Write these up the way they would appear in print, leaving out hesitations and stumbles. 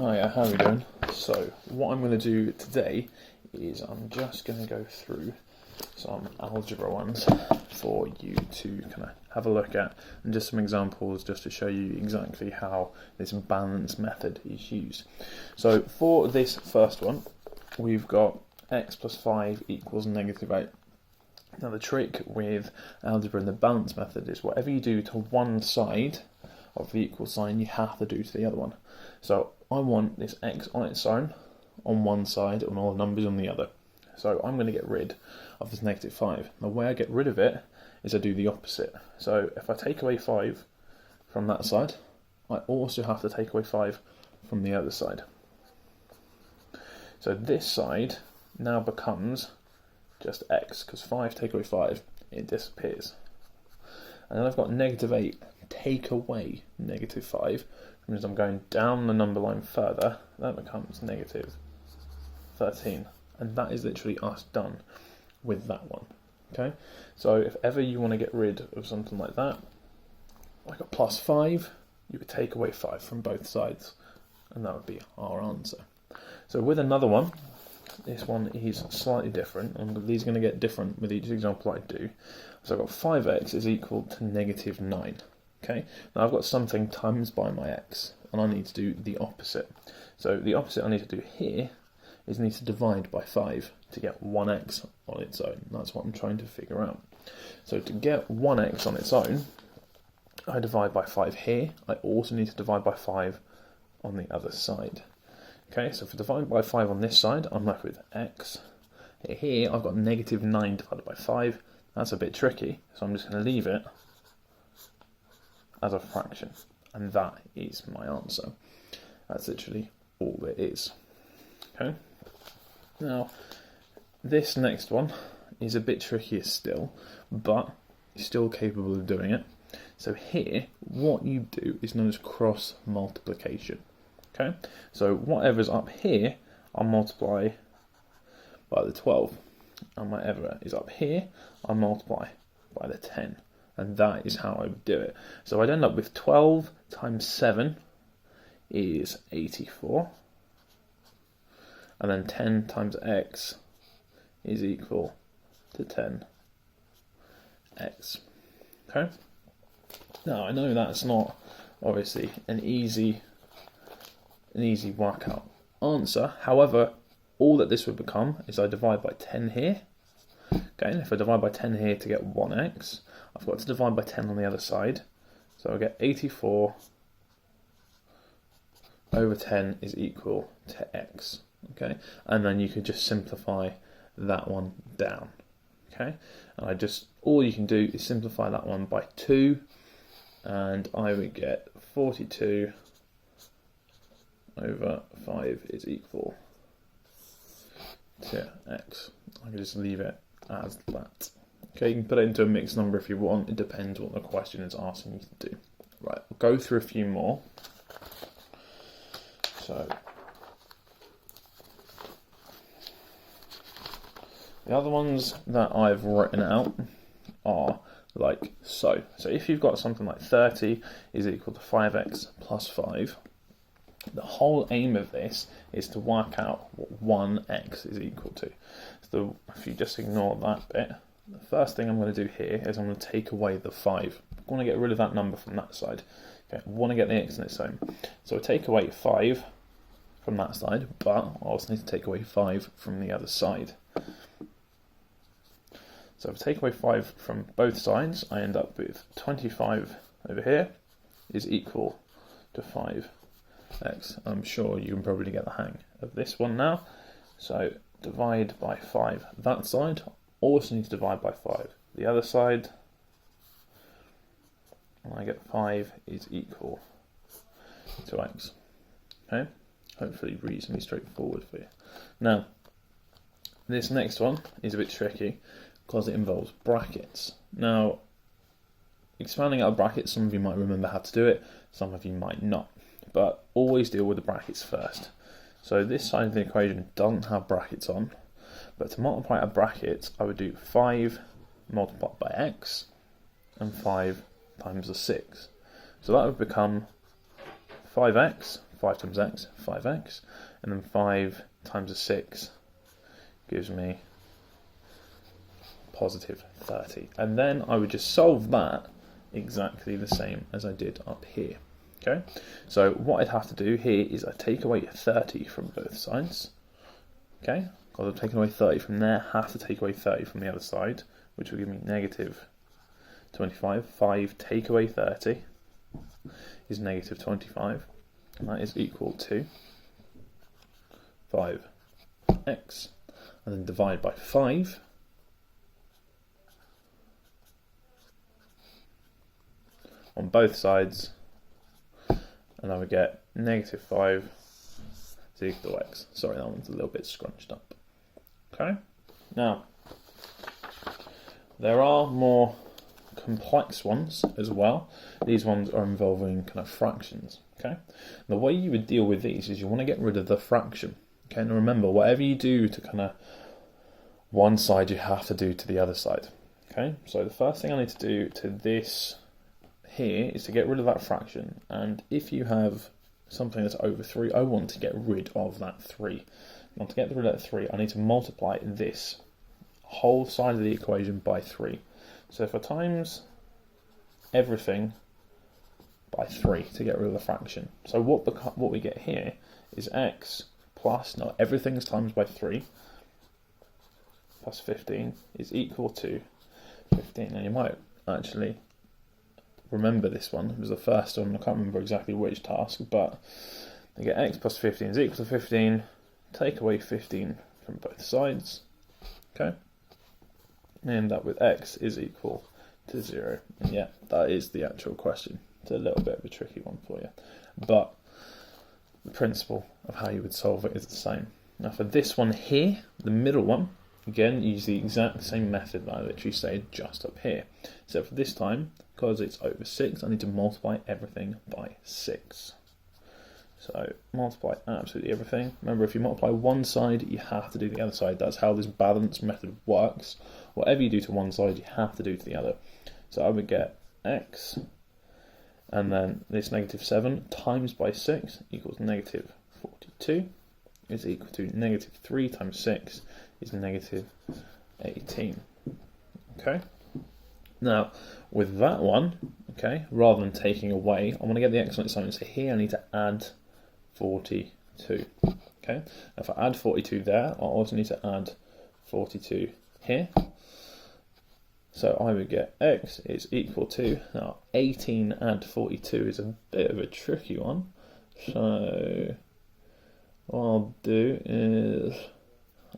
Hiya, how are we doing? So, what I'm going to do today is I'm just going to go through some algebra ones for you to kind of have a look at, and just some examples just to show you exactly how this balance method is used. So, for this first one, we've got x plus 5 equals negative 8. Now, the trick with algebra and the balance method is whatever you do to one side of the equal sign, you have to do to the other one. So I want this x on its own on one side and all the numbers on the other. So I'm going to get rid of this negative 5. The way I get rid of it is I do the opposite. So if I take away 5 from that side, I also have to take away 5 from the other side. So this side now becomes just x, because 5 take away 5, it disappears. And then I've got negative 8 take away negative 5, which means I'm going down the number line further. That becomes negative 13, and that is literally us done with that one. Okay, so if ever you want to get rid of something like that, like a plus 5, you would take away 5 from both sides, and that would be our answer. So with another one, this one is slightly different, and these are going to get different with each example I do. So I've got 5x is equal to negative 9. Okay, now I've got something times by my x, and I need to do the opposite. So the opposite I need to do here is I need to divide by 5 to get 1x on its own. That's what I'm trying to figure out. So to get 1x on its own, I divide by 5 here. I also need to divide by 5 on the other side. Okay, so for dividing by 5 on this side, I'm left with x. Here I've got negative 9 divided by 5. That's a bit tricky, so I'm just going to leave it as a fraction, and that is my answer. That's literally all it is. Okay. Now, this next one is a bit trickier still, but you're still capable of doing it. So here, what you do is known as cross multiplication. Okay. So whatever's up here, I'll multiply by the 12, and whatever is up here, I'll multiply by the 10. And that is how I would do it. So I'd end up with 12 times 7 is 84. And then 10 times x is equal to 10x. Okay? Now I know that's not obviously an easy work out answer. However, all that this would become is I divide by 10 here. Okay, and if I divide by 10 here to get 1x, I've got to divide by 10 on the other side. So I get 84 over 10 is equal to x. Okay, and then you could just simplify that one down. Okay, and all you can do is simplify that one by 2, and I would get 42 over 5 is equal to x. I can just leave it as that. Okay, you can put it into a mixed number if you want. It depends what the question is asking you to do. Right, we'll go through a few more. So, the other ones that I've written out are like so. So if you've got something like 30 is equal to 5x plus 5, the whole aim of this is to work out what 1x is equal to. So if you just ignore that bit, the first thing I'm going to do here is I'm going to take away the 5. I want to get rid of that number from that side. Okay, I want to get the x on its own. So I take away 5 from that side, but I also need to take away 5 from the other side. So if I take away 5 from both sides, I end up with 25 over here is equal to 5x. I'm sure you can probably get the hang of this one now. So divide by 5 that side, also need to divide by 5 the other side, and I get 5 is equal to x. Okay, hopefully reasonably straightforward for you. Now, this next one is a bit tricky because it involves brackets. Now, expanding out of brackets, some of you might remember how to do it, some of you might not, but always deal with the brackets first. So this side of the equation doesn't have brackets on, but to multiply out brackets, I would do 5 multiplied by x and 5 times the 6. So that would become 5x 5 times x, 5x, and then 5 times a 6 gives me positive 30. And then I would just solve that exactly the same as I did up here. Okay, so what I'd have to do here is I take away 30 from both sides. Okay, because I've taken away 30 from there, have to take away 30 from the other side, which will give me negative 25. 5 take away 30 is negative 25, and that is equal to 5x, and then divide by 5. On both sides, and I would get negative 5 is equal to x. Sorry, that one's a little bit scrunched up. Okay, now there are more complex ones as well. These ones are involving kind of fractions. Okay, the way you would deal with these is you want to get rid of the fraction. Okay, and remember, whatever you do to kind of one side, you have to do to the other side. Okay, so the first thing I need to do to this here is to get rid of that fraction, and if you have something that's over 3, I want to get rid of that 3. Now to get rid of that 3, I need to multiply this whole side of the equation by 3. So if I times everything by 3 to get rid of the fraction, so what we get here is x plus, now everything's times by 3, plus 15 is equal to 15. And you might actually remember this one. It was the first one. I can't remember exactly which task, but I get x plus 15 is equal to 15. Take away 15 from both sides. Okay, and end up with x is equal to 0. And yeah, that is the actual question. It's a little bit of a tricky one for you, but the principle of how you would solve it is the same. Now for this one here, the middle one, again, use the exact same method that I literally said just up here. So for this time, because it's over 6, I need to multiply everything by 6. So multiply absolutely everything. Remember, if you multiply one side, you have to do the other side. That's how this balance method works. Whatever you do to one side, you have to do to the other. So I would get x, and then this negative 7 times by 6 equals negative 42, is equal to negative 3 times 6 is negative 18. Okay. Now, with that one, okay, rather than taking away, I want to get the x on its own. So here I need to add 42. Okay. Now if I add 42 there, I also need to add 42 here. So I would get x is equal to, now 18 add 42 is a bit of a tricky one. So what I'll do is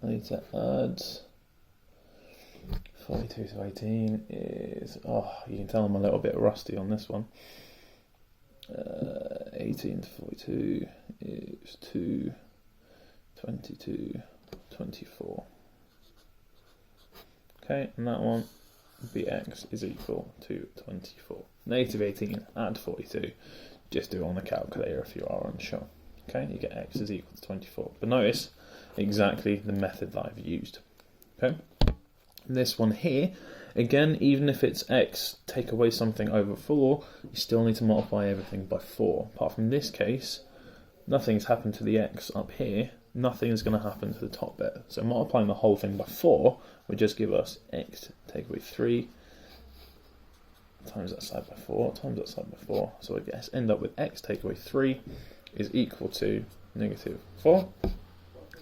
I need to add 42 to 18 is, you can tell I'm a little bit rusty on this one. 18 to 42 is 2, 22, 24. Okay, and that one, bx is equal to 24. Negative 18, add 42. Just do it on the calculator if you are unsure. Okay, you get x is equal to 24. But notice exactly the method that I've used. Okay, this one here, again, even if it's x, take away something over 4, you still need to multiply everything by 4. Apart from this case, nothing's happened to the x up here, nothing is going to happen to the top bit. So multiplying the whole thing by 4 would just give us x take away 3 times that side by 4 times that side by 4. So I guess end up with x take away 3 is equal to negative 4.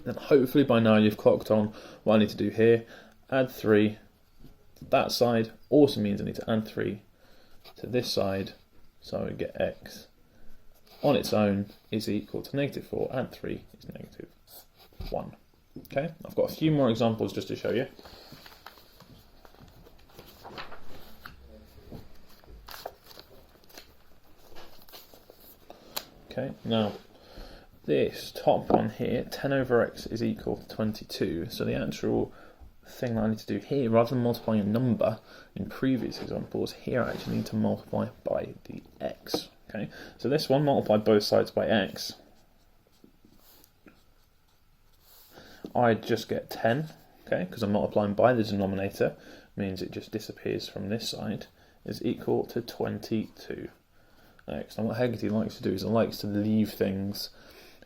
Then hopefully by now you've clocked on what I need to do here. Add 3 to that side also means I need to add 3 to this side. So I would get x on its own is equal to negative 4. Add 3 is negative 1. Okay, I've got a few more examples just to show you. Okay, now this top one here, 10 over x is equal to 22. So the actual thing that I need to do here, rather than multiplying a number in previous examples, here I actually need to multiply by the x. Okay, so this one, multiply both sides by x. I just get 10, okay, because I'm multiplying by the denominator, means it just disappears from this side, is equal to 22. x. And what Haggerty likes to do is it likes to leave things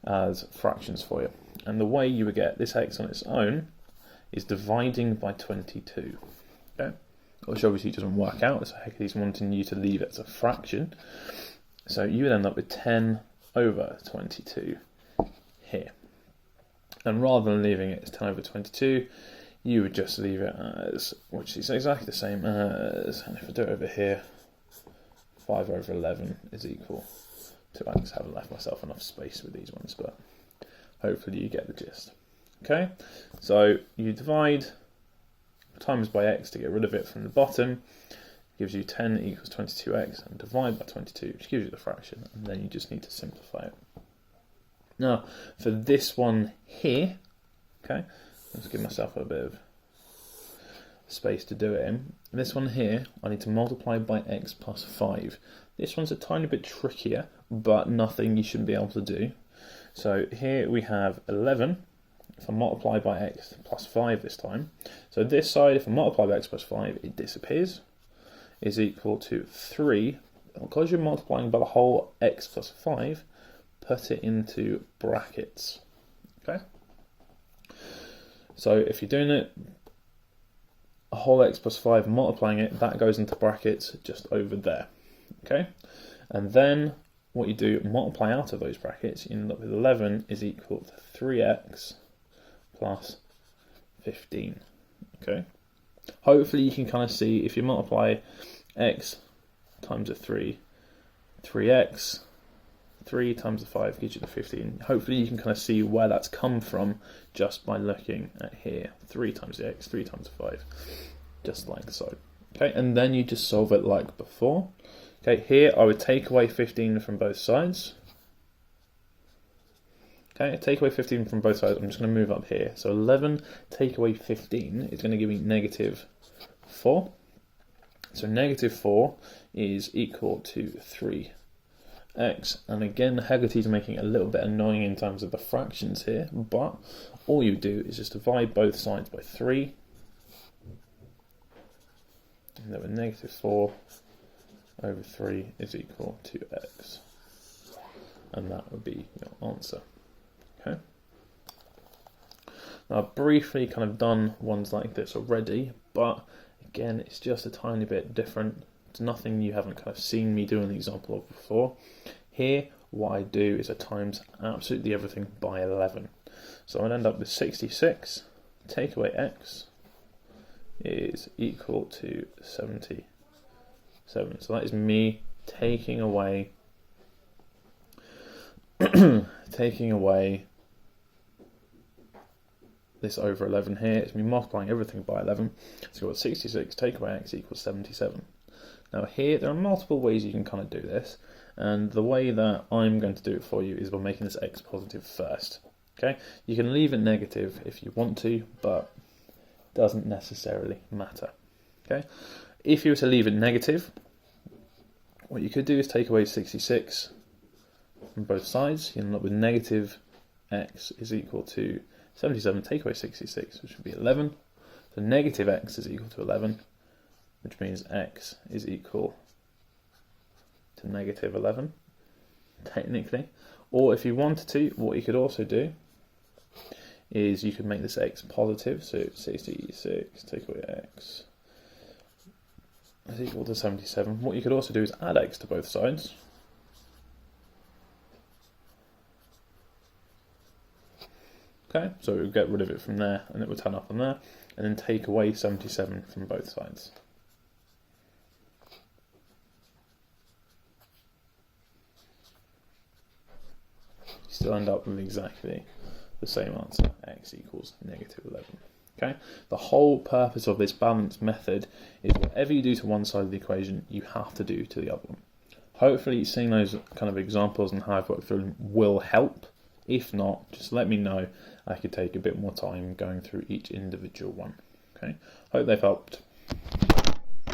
as fractions for you. And the way you would get this x on its own is dividing by 22. Okay? Which obviously doesn't work out, so Haggerty's wanting you to leave it as a fraction. So you would end up with 10 over 22 here. And rather than leaving it as 10 over 22, you would just leave it as, which is exactly the same as, and if I do it over here, 5 over 11 is equal to x. I haven't left myself enough space with these ones, but hopefully you get the gist. Okay, so you divide times by x to get rid of it from the bottom, gives you 10 equals 22x, and divide by 22, which gives you the fraction, and then you just need to simplify it. Now, for this one here, okay, let's give myself a bit of space to do it in. This one here, I need to multiply by x plus 5. This one's a tiny bit trickier, but nothing you shouldn't be able to do. So here we have 11. If I multiply by x plus 5 this time, so this side, if I multiply by x plus 5, it disappears, is equal to 3. Because you're multiplying by the whole x plus 5, put it into brackets. Okay? So if you're doing it, a whole x plus 5 and multiplying it, that goes into brackets just over there. Okay? And then what you do, multiply out of those brackets, you end up with 11 is equal to 3x plus 15. Okay? Hopefully you can kind of see, if you multiply x times a 3, 3x, 3 times the 5 gives you the 15. Hopefully you can kind of see where that's come from just by looking at here. 3 times the x, 3 times the 5, just like so. Okay, and then you just solve it like before. Okay, here I would take away 15 from both sides. Okay, take away 15 from both sides. I'm just going to move up here. So 11 take away 15 is going to give me negative 4. So negative 4 is equal to 3x. And again, Haggerty's making it a little bit annoying in terms of the fractions here, but all you do is just divide both sides by 3. And then negative 4 over 3 is equal to x. And that would be your answer. Okay. Now I've briefly kind of done ones like this already, but again, it's just a tiny bit different. It's nothing you haven't kind of seen me do an example of before. Here, what I do is I times absolutely everything by 11. So I'd end up with 66, take away x is equal to 77. So that is me taking away this over 11 here. It's me multiplying everything by 11. So we've got 66 take away x equals 77. Now here, there are multiple ways you can kind of do this, and the way that I'm going to do it for you is by making this x positive first. Okay, you can leave it negative if you want to, but it doesn't necessarily matter. Okay, if you were to leave it negative, what you could do is take away 66 from both sides. You end up with negative x is equal to 77, take away 66, which would be 11. So negative x is equal to 11, which means x is equal to negative 11, technically. Or if you wanted to, what you could also do is you could make this x positive, so 66 take away x is equal to 77. What you could also do is add x to both sides. Okay, so we'll get rid of it from there, and it will turn up on there, and then take away 77 from both sides. You still end up with exactly the same answer, x equals negative 11. Okay, the whole purpose of this balanced method is whatever you do to one side of the equation, you have to do to the other one. Hopefully seeing those kind of examples and how I've worked through them will help. If not, just let me know. I could take a bit more time going through each individual one. Okay, hope they've helped.